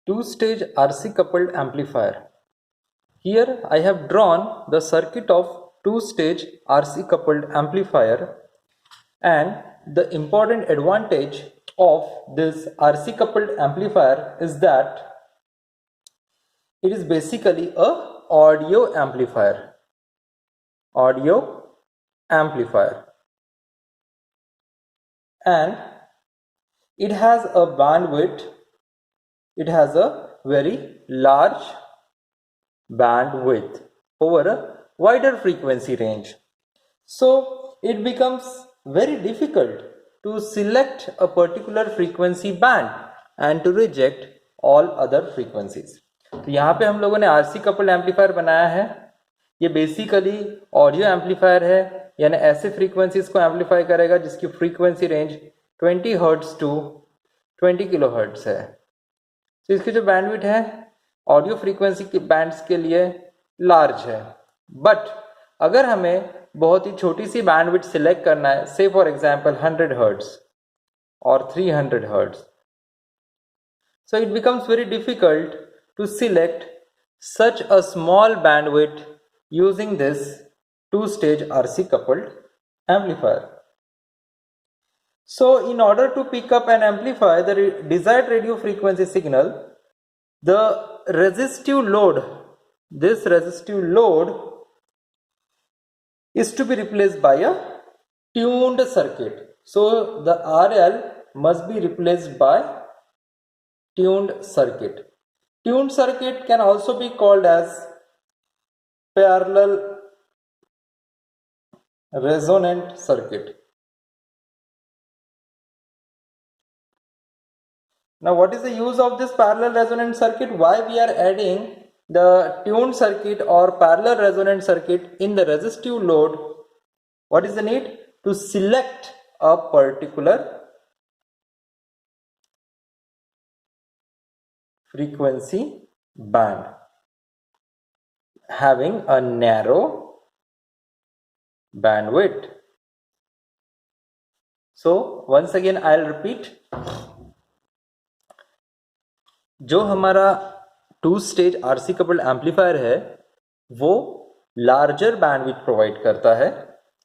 two-stage RC coupled amplifier. Here I have drawn the circuit of two-stage RC coupled amplifier, and the important advantage of this RC coupled amplifier is that it is basically a audio amplifier. And it has a bandwidth, it has a very large bandwidth over a wider frequency range. So it becomes very difficult to select a particular frequency band and to reject all other frequencies. तो यहाँ पे हम लोगों ने RC coupled amplifier बनाया है. ये basically audio amplifier है, यानी ऐसे फ्रीक्वेंसीज को एम्पलीफाई करेगा जिसकी frequency range 20 hertz to 20 kilo hertz है. तो इसकी जो बैंडविड्थ है ऑडियो फ्रीक्वेंसी के बैंड्स के लिए लार्ज है. बट अगर हमें बहुत ही छोटी सी बैंडविड्थ सिलेक्ट करना है, से फॉर एग्जांपल 100 हर्ट्ज और 300 hertz, so it becomes very difficult to select such a small bandwidth using this two-stage RC coupled amplifier. So in order to pick up and amplify the desired radio frequency signal, the resistive load, this resistive load is to be replaced by a tuned circuit. So the RL must be replaced by tuned circuit. Tuned circuit can also be called as parallel resonant circuit. Now what is the use of this parallel resonant circuit? Why we are adding the tuned circuit or parallel resonant circuit in the resistive load? What is the need? To select a particular frequency band having a narrow bandwidth. So once again I'll repeat, जो हमारा two stage RC coupled amplifier है वो larger bandwidth provide करता है.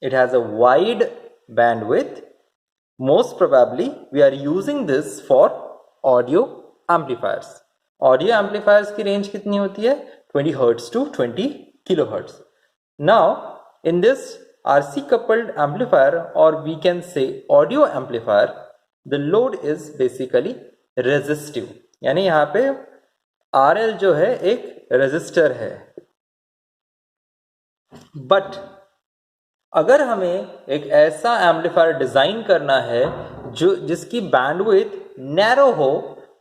It has a wide bandwidth. Most probably we are using this for audio amplifiers. Audio amplifiers की range कितनी होती है? 20 hertz to 20 kilo hertz. Now in this RC coupled amplifier, or we can say audio amplifier, the load is basically resistive. यानी यहाँ पे RL जो है एक रेजिस्टर है. बट अगर हमें एक ऐसा एम्पलीफायर डिजाइन करना है जो जिसकी बैंडविड्थ नैरो हो,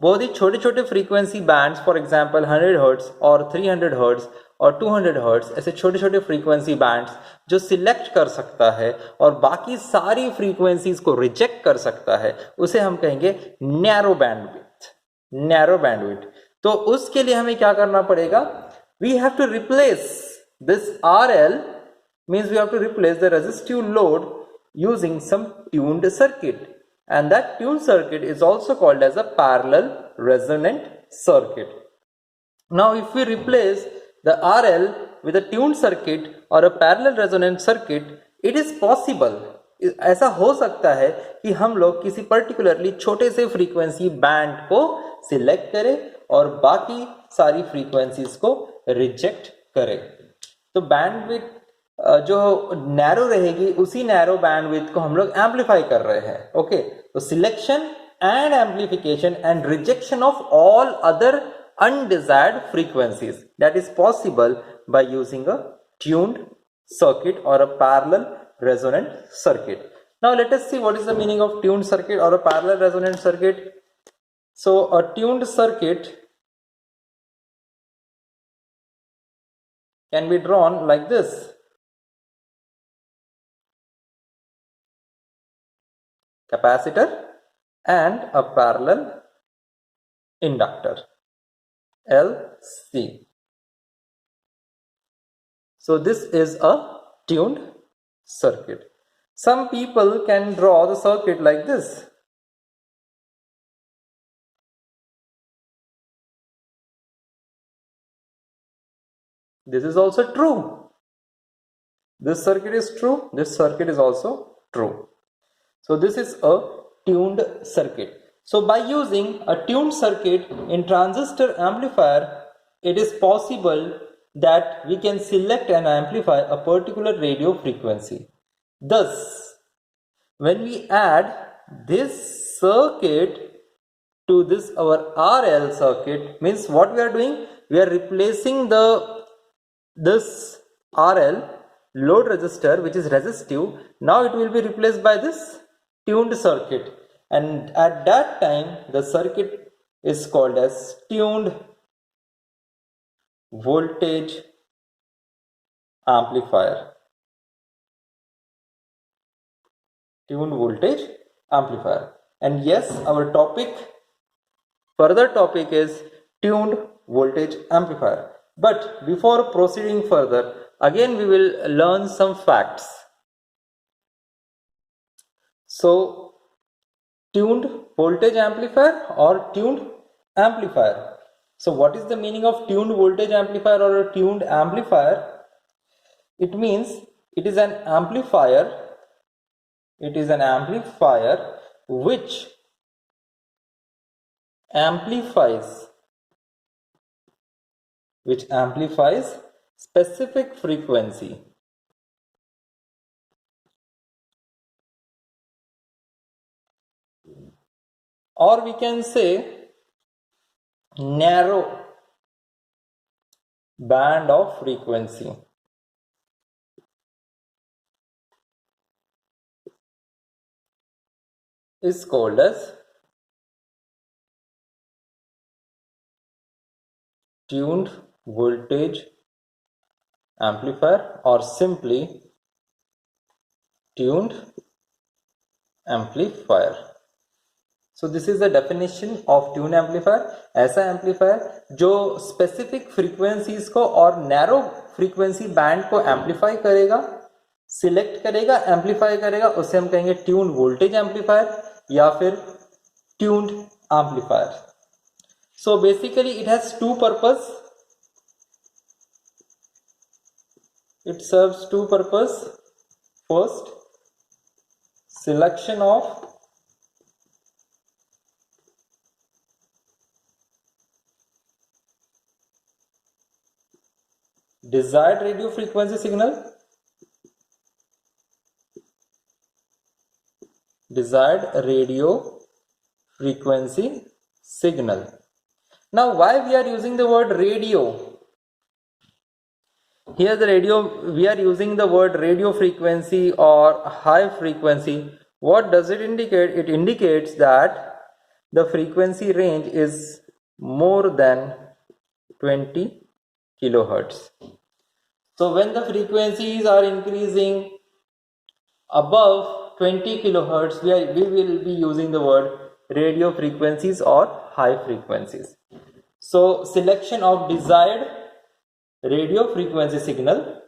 बहुत ही छोटे छोटे frequency bands, for example 100 hertz और 300 हर्ट्ज और 200 हर्ट्ज, ऐसे छोटे छोटे फ्रीक्वेंसी बैंड्स जो सिलेक्ट कर सकता है और बाकी सारी फ्रीक्वेंसीज को रिजेक्ट कर सकता है, उसे हम कहेंगे नैरो बैंडविड्थ. तो उसके लिए हमें क्या करना पड़ेगा? We have to replace this RL, means we have to replace the resistive load using some tuned circuit, and that tuned circuit is also called as a parallel resonant circuit. Now if we replace the RL with a tuned circuit or a parallel resonant circuit, it is possible, ऐसा हो सकता है कि हम लोग किसी particularly छोटे से फ्रीक्वेंसी बैंड को सिलेक्ट करें और बाकी सारी फ्रीक्वेंसीज को रिजेक्ट करें. तो बैंडविड्थ जो नैरो रहेगी, उसी नैरो बैंडविड्थ को हम लोग एम्पलीफाई कर रहे हैं. ओके, तो selection and amplification and rejection of all other undesired frequencies, that is possible by using a tuned circuit or a parallel resonant circuit. Now let us see what is the meaning of tuned circuit or a parallel resonant circuit. So a tuned circuit can be drawn like this. Capacitor and a parallel inductor, LC. So this is a tuned circuit. Some people can draw the circuit like this. This is also true. This circuit is true. This circuit is also true. So this is a tuned circuit. So by using a tuned circuit in transistor amplifier, it is possible that we can select and amplify a particular radio frequency. Thus, when we add this circuit to this our RL circuit, means what we are doing, we are replacing this RL load resistor, which is resistive. Now it will be replaced by this tuned circuit, and at that time the circuit is called as tuned voltage amplifier. Tuned voltage amplifier. And yes, our further topic is tuned voltage amplifier. But before proceeding further, again we will learn some facts. So tuned voltage amplifier or tuned amplifier. So what is the meaning of tuned voltage amplifier or a tuned amplifier? It means it is an amplifier. It is an amplifier which amplifies specific frequency. Or we can say narrow band of frequency. Is called as tuned voltage amplifier or simply tuned amplifier. So this is the definition of tuned amplifier. ऐसा amplifier जो specific frequencies को और narrow frequency band को amplify करेगा, select करेगा, amplify करेगा, उसे हम कहेंगे ट्यून्ड वोल्टेज एम्पलीफायर या फिर tuned amplifier. So basically it has two purpose. It serves two purpose. First, selection of desired radio frequency signal. Desired radio frequency signal. Now why we are using the word radio? Here the radio, we are using the word radio frequency or high frequency. What does it indicate? It indicates that the frequency range is more than 20 kilohertz. So when the frequencies are increasing above 20 kilohertz, we will be using the word radio frequencies or high frequencies. So selection of desired radio frequency signal,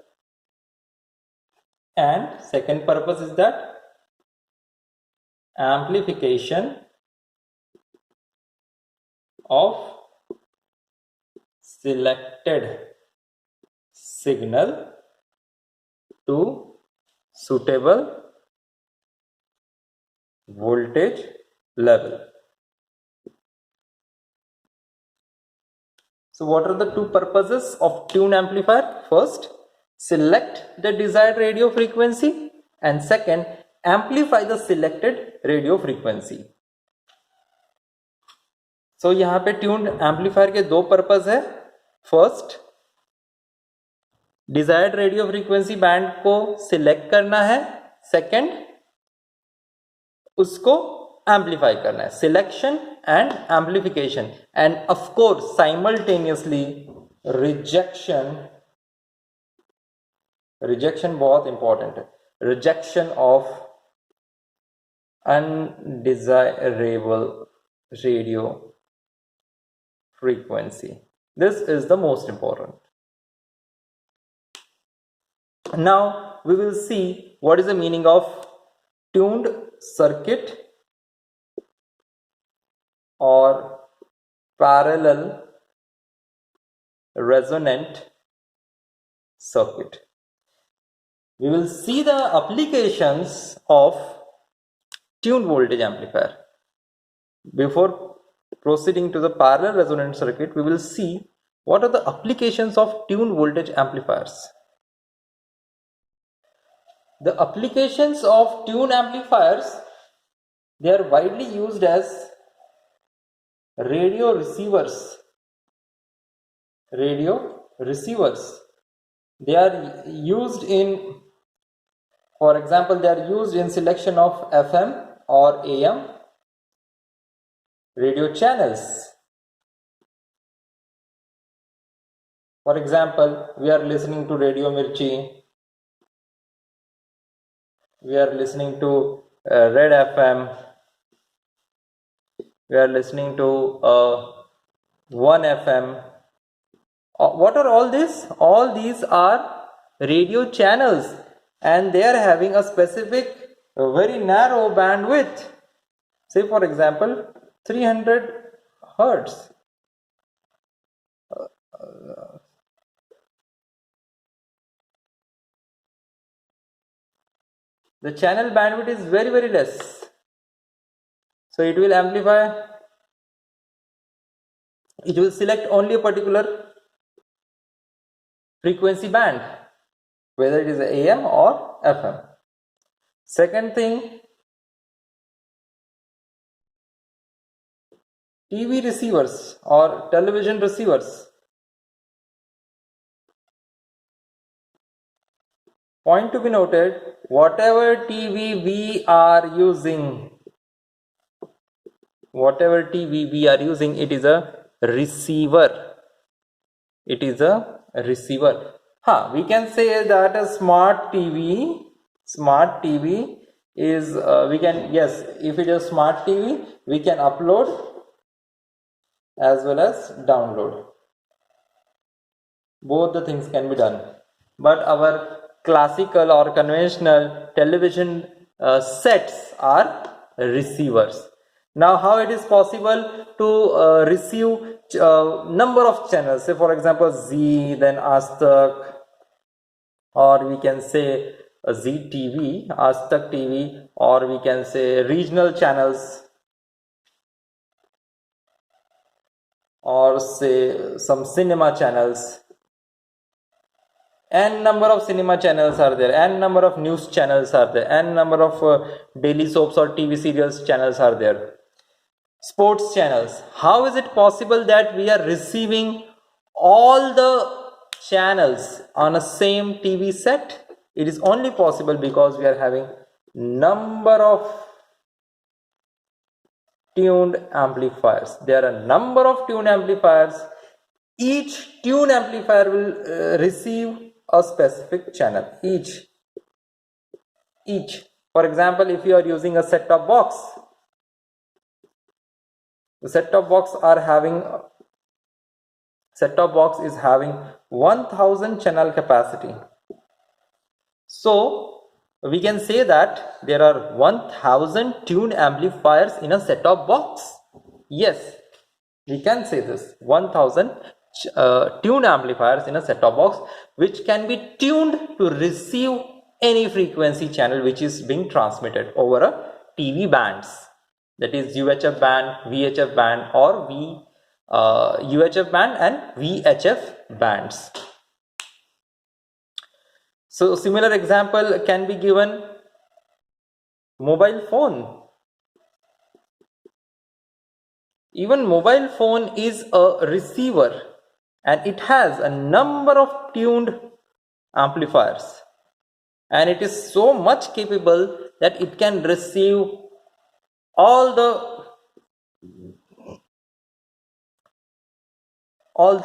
and second purpose is that amplification of selected signal to suitable voltage level. So what are the two purposes of tuned amplifier? First, select the desired radio frequency, and second, amplify the selected radio frequency. So यहाँ पे tuned amplifier के दो purpose है. First, desired radio frequency band को select करना है. Second, उसको amplify करना है. Selection and amplification, and of course simultaneously rejection बहुत important है. Rejection of undesirable radio frequency. This is the most important. Now we will see what is the meaning of tuned circuit or parallel resonant circuit. We will see the applications of tuned voltage amplifier. Before proceeding to the parallel resonant circuit, we will see what are the applications of tuned voltage amplifiers. The applications of tuned amplifiers, they are widely used as radio receivers. Radio receivers. They are used in, for example, they are used in selection of FM or AM radio channels. For example, we are listening to Radio Mirchi, we are listening to Red FM, we are listening to 1 FM. What are all these? All these are radio channels, and they are having a specific, very narrow bandwidth. Say for example, 300 hertz. The channel bandwidth is very less. So it will amplify, it will select only a particular frequency band, whether it is AM or FM. Second thing, TV receivers or television receivers. Point to be noted, whatever TV we are using, it is a receiver. It is a receiver. We can say that a smart TV is, if it is smart TV, we can upload as well as download. Both the things can be done. But our classical or conventional television sets are receivers. Now, how it is possible to receive number of channels? Say for example, Z, then Aaj or we can say Z TV, Aaj TV, or we can say regional channels, or say some cinema channels. N number of cinema channels are there, N number of news channels are there, N number of daily soaps or TV serials channels are there. Sports channels. How is it possible that we are receiving all the channels on a same TV set? It is only possible because we are having number of tuned amplifiers. There are a number of tuned amplifiers. Each tuned amplifier will receive a specific channel. Each. For example, if you are using a set-top box, the set-top box is having 1000 channel capacity. So we can say that there are 1000 tuned amplifiers in a set-top box. Yes, we can say this. 1000 tuned amplifiers in a set-top box, which can be tuned to receive any frequency channel which is being transmitted over a TV bands, that is UHF band, VHF band, or UHF band and VHF bands. So similar example can be given mobile phone. Even mobile phone is a receiver, and it has a number of tuned amplifiers, and it is so much capable that it can receive all the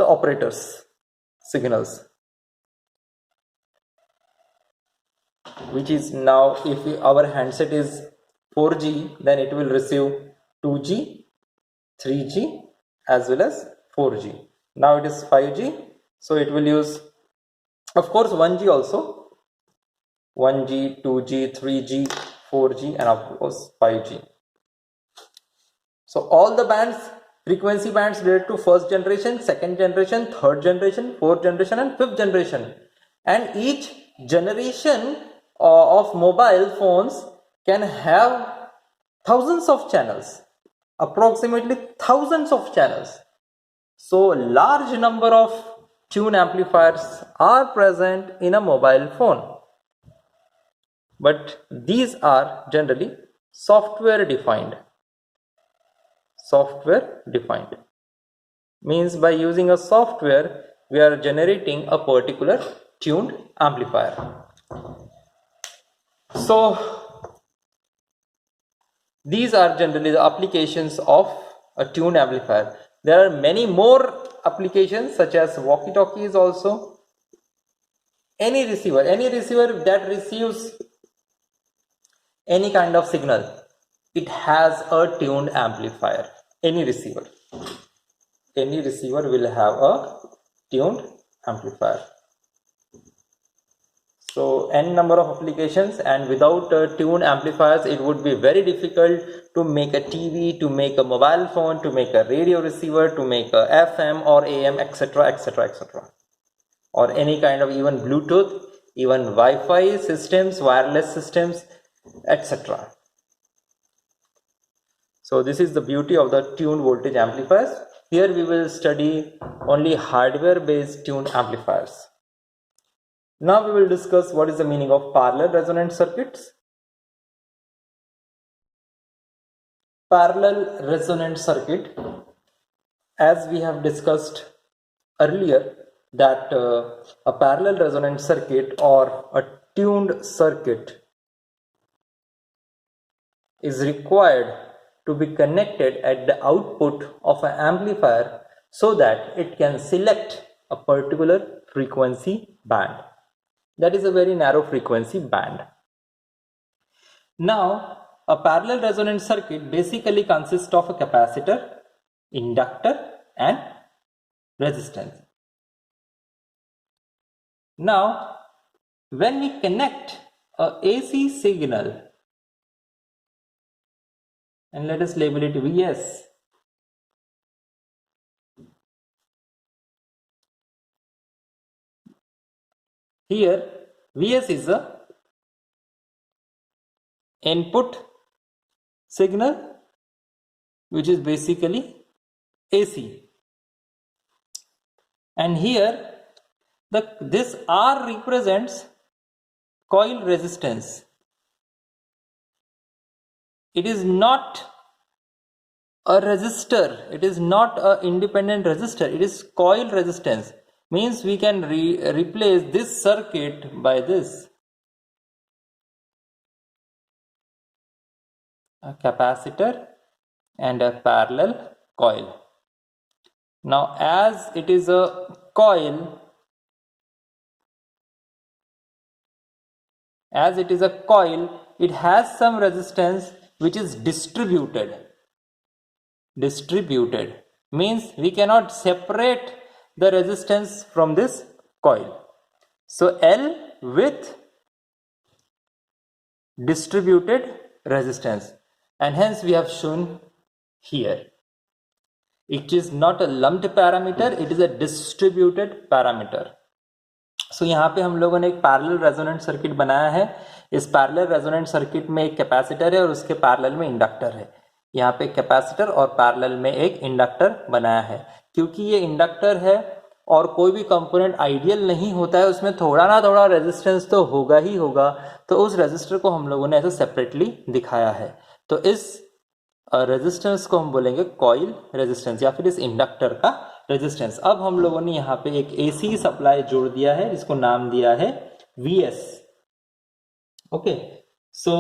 operators signals, which is now, if our handset is 4G, then it will receive 2G, 3G as well as 4G. Now it is 5G, so it will use, of course, 1G also, 1G, 2G, 3G, 4G, and of course 5G. So all the bands, frequency bands related to first generation, second generation, third generation, fourth generation and fifth generation. and each generation of mobile phones can have thousands of channels, approximately thousands of channels. So large number of tune amplifiers are present in a mobile phone, but these are generally software defined. Software defined means by using a software we are generating a particular tuned amplifier. So these are generally the applications of a tuned amplifier. There are many more applications such as walkie-talkies also. Any receiver that receives any kind of signal, it has a tuned amplifier. Any receiver will have a tuned amplifier. So n number of applications, and without tuned amplifiers it would be very difficult to make a TV, to make a mobile phone, to make a radio receiver, to make a FM or AM, etc, etc, etc, or any kind of even Bluetooth, even Wi-Fi systems, wireless systems, etc. So this is the beauty of the tuned voltage amplifiers. Here we will study only hardware based tuned amplifiers. Now we will discuss what is the meaning of parallel resonant circuits. Parallel resonant circuit, as we have discussed earlier, that a parallel resonant circuit or a tuned circuit is required to be connected at the output of an amplifier so that it can select a particular frequency band. That is a very narrow frequency band. Now, a parallel resonant circuit basically consists of a capacitor, inductor, and resistance. Now, when we connect a AC signal, and let us label it Vs, here Vs is a input signal which is basically AC, and here this R represents coil resistance. It is not a resistor, it is not an independent resistor, it is coil resistance. Means we can replace this circuit by this, a capacitor and a parallel coil. Now as it is a coil, it has some resistance which is distributed. Means we cannot separate the resistance from this coil. So L with distributed resistance, and hence we have shown here. It is not a lumped parameter, it is a distributed parameter. So यहाँ पे हम लोगों ने एक parallel resonant circuit बनाया है. इस parallel resonant circuit में एक कैपेसिटर है और उसके पैरेलल में इंडक्टर है. यहाँ पे कैपेसिटर और पैरेलल में एक इंडक्टर बनाया है. क्योंकि ये इंडक्टर है और कोई भी कंपोनेंट आइडियल नहीं होता है, उसमें थोड़ा ना थोड़ा रेजिस्टेंस तो होगा ही होगा, तो उस रेजिस्टर को हम लोगों ने ऐसे सेपरेटली दिखाया है. तो इस रेजिस्टेंस को हम बोलेंगे कॉइल रेजिस्टेंस या फिर इस इंडक्टर का रेजिस्टेंस. अब हम लोगों ने यहाँ पे एक एसी सप्लाई जोड़ दिया है जिसको नाम दिया है Vs. Okay, so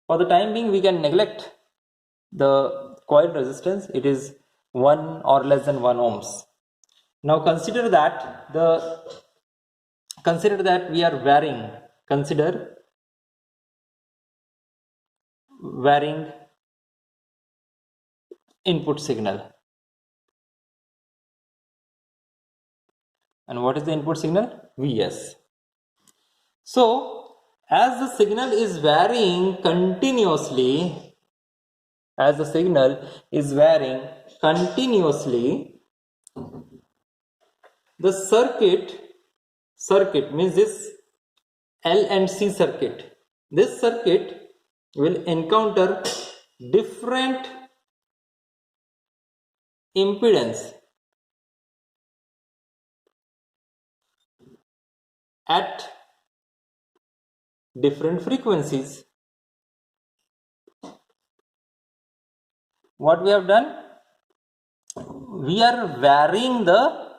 for the time being we can neglect the coil resistance. It is 1 or less than 1 ohms. Now consider that we are varying input signal. And what is the input signal? Vs. So as the signal is varying continuously, the circuit means this L and C circuit. This circuit will encounter different impedance at different frequencies. What we have done, we are varying the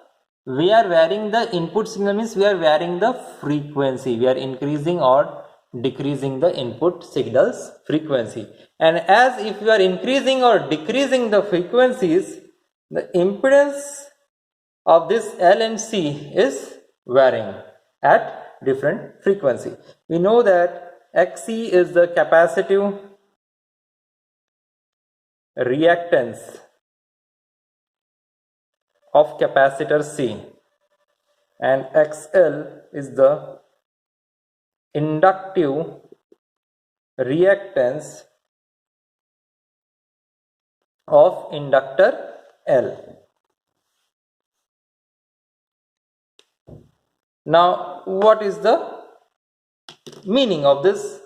input signal, means we are varying the frequency. We are increasing or decreasing the input signal's frequency. And as if you are increasing or decreasing the frequencies, the impedance of this L and C is varying at different frequency. We know that Xc is the capacitive reactance of capacitor C, and XL is the inductive reactance of inductor L. Now, what is the meaning of this?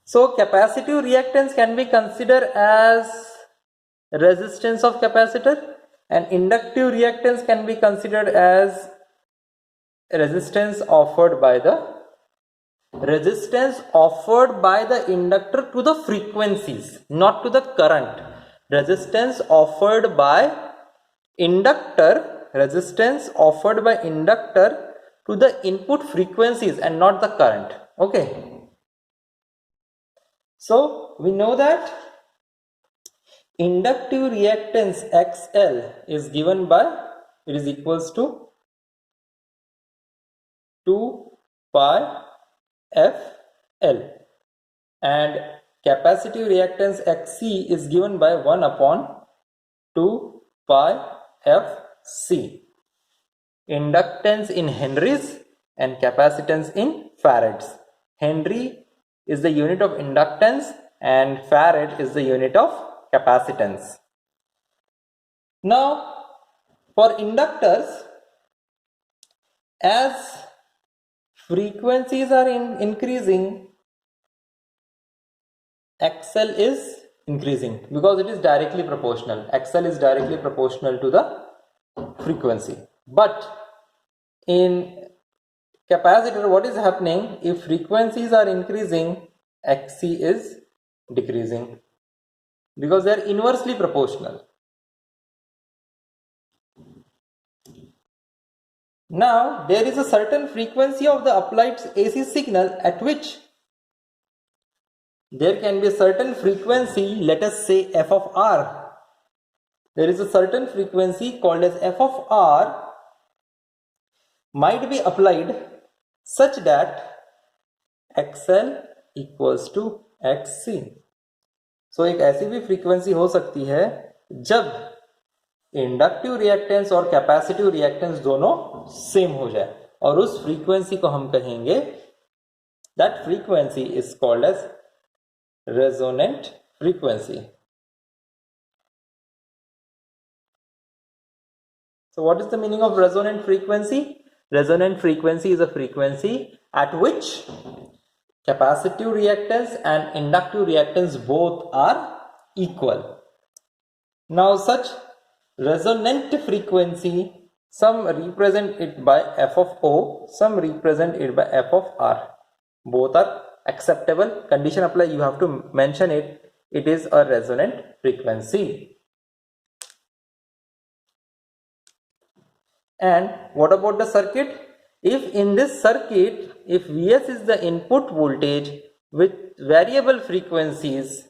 So, capacitive reactance can be considered as resistance of capacitor, and inductive reactance can be considered as resistance offered by the inductor to the frequencies, not to the current. Resistance offered by inductor to the input frequencies and not the current. Okay, so we know that inductive reactance XL is given by, it is equals to 2 pi FL, and capacitive reactance XC is given by 1 upon 2 pi FC. Inductance in henries and capacitance in farads. Henry is the unit of inductance and farad is the unit of capacitance. Now, for inductors, as frequencies are increasing, XL is increasing because it is directly proportional. XL is directly proportional to the frequency. But in capacitor, what is happening? If frequencies are increasing, XC is decreasing because they are inversely proportional. Now, there is a certain frequency of the applied AC signal at which there can be a certain frequency, let us say f of r. There is a certain frequency called as f of r might be applied such that XL equals to XC. So एक ऐसी भी frequency हो सकती है जब inductive reactance और capacitive reactance दोनों same हो जाए, और उस फ्रीक्वेंसी को हम कहेंगे, that frequency is called as resonant frequency. So what is the meaning of resonant frequency? Resonant frequency is a frequency at which capacitive reactance and inductive reactance both are equal. Now such resonant frequency, some represent it by f of O, some represent it by f of R. Both are acceptable. Condition apply, you have to mention it. It is a resonant frequency. And what about the circuit? If in this circuit, if Vs is the input voltage with variable frequencies,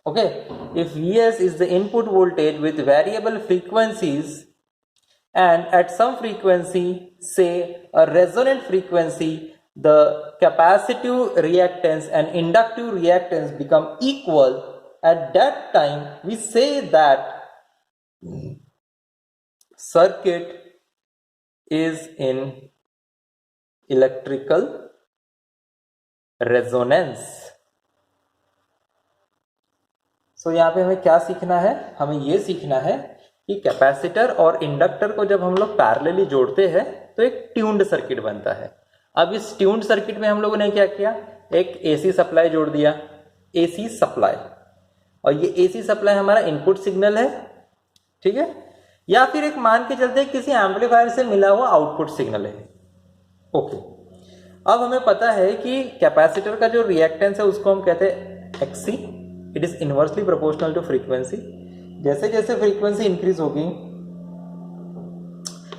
okay, if Vs is the input voltage with variable frequencies, and at some frequency, say a resonant frequency, the capacitive reactance and inductive reactance become equal, at that time we say that circuit is in electrical resonance. So यहाँ पे हमें क्या सीखना है? हमें ये सीखना है कि कैपेसिटर और इंडक्टर को जब हम लोग पैरेलली जोड़ते हैं तो एक ट्यून्ड सर्किट बनता है। अब इस ट्यून्ड सर्किट में हम लोगों ने क्या किया, एक एसी सप्लाई जोड़ दिया, एसी सप्लाई, और ये एसी सप्लाई हमारा इनपुट सिग्नल है, ठीक है, या फिर एक मान के चलते किसी एम्पलीफायर से मिला हुआ आउटपुट सिग्नल है। ओके, अब हमें पता है कि कैपेसिटर का जो रिएक्टेंस है उसको हम कहते हैं XC, it is inversely proportional to frequency. जैसे जैसे फ्रीक्वेंसी इंक्रीज होगी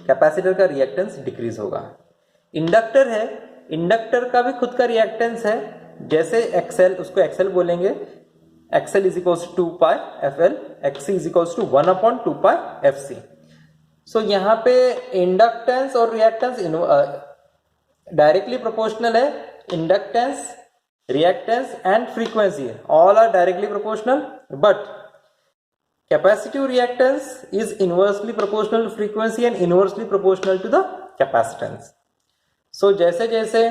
कैपेसिटर का रिएक्टेंस डिक्रीज होगा। इंडक्टर है, इंडक्टर का भी खुद का रिएक्टेंस है, जैसे एक्सएल, उसको एक्सएल बोलेंगे, XL is equals to 2 pi F L, XC is equals to 1/2 pi F C. So यहां पे इंडक्टेंस और रिएक्टेंस डायरेक्टली प्रोपोर्शनल है। Inductance, reactance and frequency all are directly proportional, but capacitive reactance is inversely proportional to frequency and inversely proportional to the capacitance. So जैसे जैसे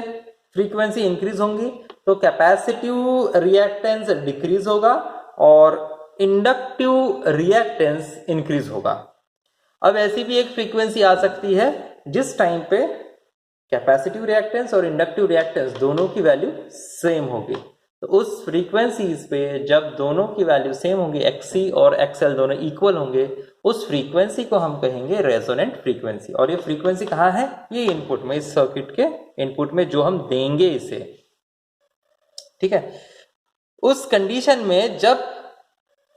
frequency increase होंगी तो capacitive reactance decrease होगा और inductive reactance increase होगा। अब ऐसी भी एक frequency आ सकती है जिस टाइम पे कैपेसिटिव रिएक्टेंस और इंडक्टिव रिएक्टेंस दोनों की वैल्यू सेम होगी। तो उस फ्रीक्वेंसीज पे जब दोनों की वैल्यू सेम होंगी, एक्सी और एक्सएल दोनों इक्वल होंगे, उस फ्रीक्वेंसी को हम कहेंगे रेजोनेंट फ्रीक्वेंसी। और ये फ्रीक्वेंसी कहाँ है, ये इनपुट में, इस सर्किट के इनपुट में जो हम देंगे इसे, ठीक है। उस कंडीशन में जब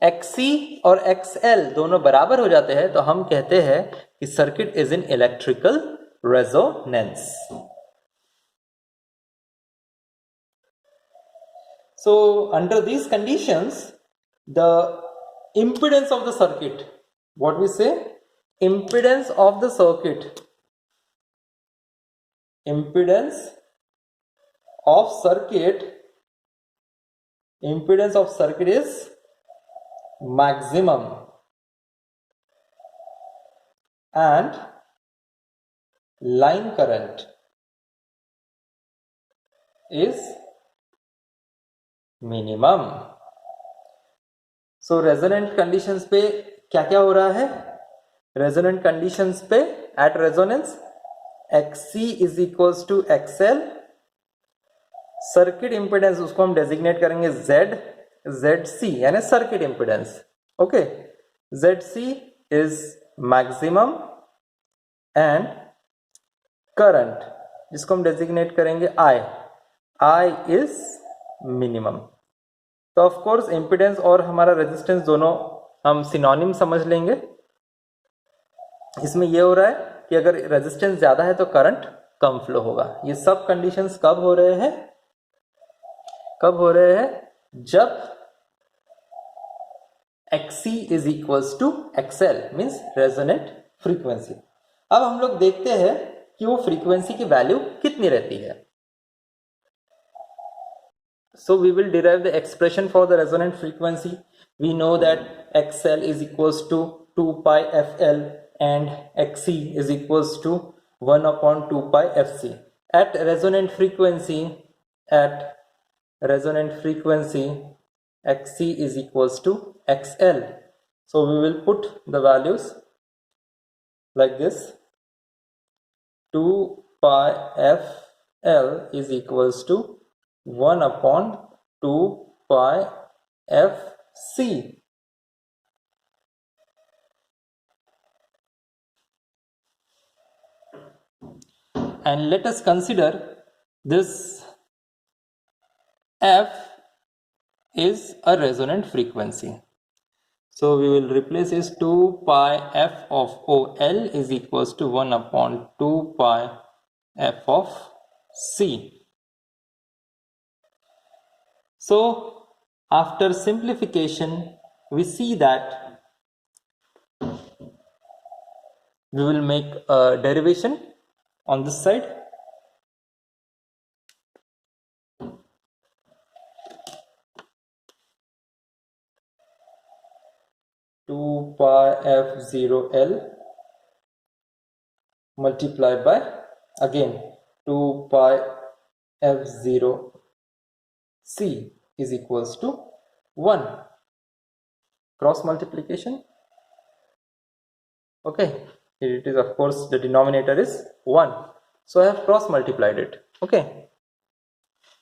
एक्सी और एक्सएल दोनों बराबर हो जाते हैं तो हम कहते हैं कि circuit is in electrical resonance. So under these conditions the impedance of the circuit, what we say, impedance of the circuit, impedance of circuit, impedance of circuit is maximum and line current is minimum. So resonant conditions पे क्या क्या हो रहा है, resonant conditions पे at resonance XC is equals to XL, circuit impedance उसको हम designate करेंगे ZC यानी circuit impedance. Okay, ZC is maximum and current जिसको हम डेजिग्नेट करेंगे I इज मिनिमम। तो ऑफ कोर्स इंपेडेंस और हमारा रेजिस्टेंस दोनों हम सिनोनिम समझ लेंगे। इसमें यह हो रहा है कि अगर रेजिस्टेंस ज्यादा है तो करंट कम फ्लो होगा। ये सब कंडीशंस कब हो रहे हैं, जब XC is equals to XL means resonant frequency. अब हम लोग देखते हैं कि वो फ्रीक्वेंसी की वैल्यू कितनी रहती है। So we will derive the expression for the resonant frequency. We know that XL is equals to 2 pi FL and XC is equals to 1/2 pi FC. At resonant frequency, XC is equals to XL. So we will put the values like this. 2 pi FL is equals to 1/2 pi FC. And let us consider this F is a resonant frequency. So we will replace this 2 pi F of OL is equals to 1/2 pi F of C. So after simplification we see that we will make a derivation on this side. Two pi F0L multiplied by again 2 pi F0C is equals to 1. Cross multiplication Okay, it is, of course, the denominator is 1, so I have cross multiplied it. Okay,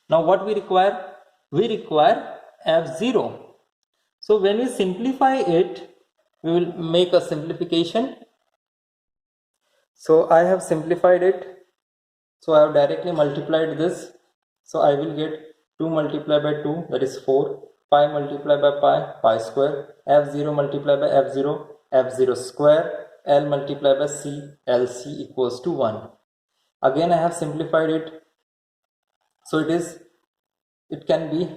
now what we require? We require f0. So when we simplify it, we will make a simplification. So I have simplified it. So I have directly multiplied this. So I will get 2 multiplied by 2, that is 4. Pi multiplied by pi, pi square. F0 multiplied by f0, f0 square. L multiplied by c, lc equals to 1. Again I have simplified it. So it can be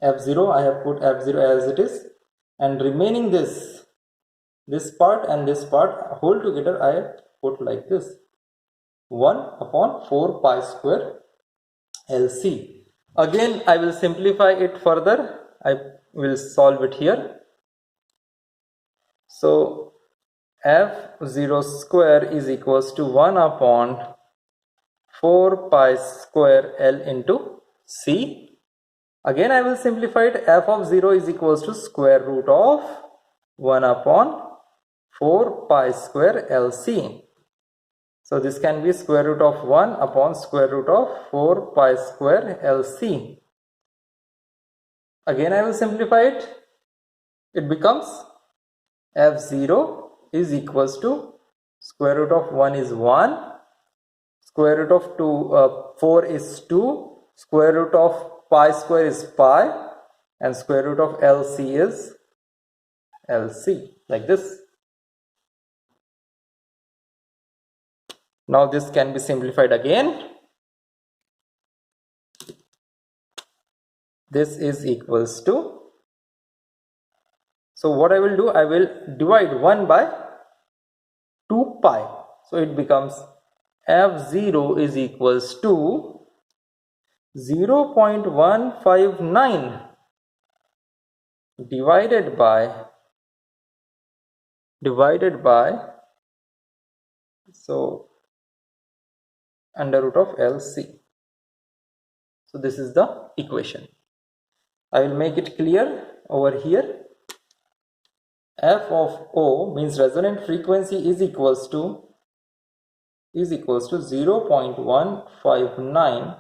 f0. I have put f0 as it is, and remaining this part and this part whole together I put like this, 1 upon 4 pi square LC. Again I will simplify it further. I will solve it here. So f0 square is equals to 1 upon 4 pi square L into C. Again I will simplify it. F of 0 is equals to square root of 1 upon 4 pi square LC. So this can be square root of 1 upon square root of 4 pi square LC. Again I will simplify it. It becomes f0 is equals to square root of 1 is 1, square root of 4 is 2, square root of pi square is pi, and square root of LC is LC, like this. Now this can be simplified again. This is equals to, so what I will do, I will divide 1 by 2 pi. So it becomes f0 is equals to 0.159 divided by so under root of LC. So this is the equation. I will make it clear over here. F of O means resonant frequency is equals to 0.159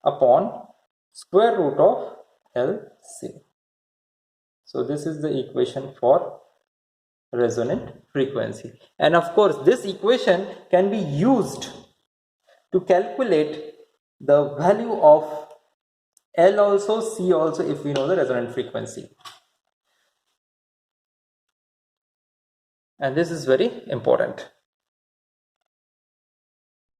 upon square root of LC. So this is the equation for resonant frequency. And of course this equation can be used to calculate the value of L also, C also, if we know the resonant frequency. And this is very important.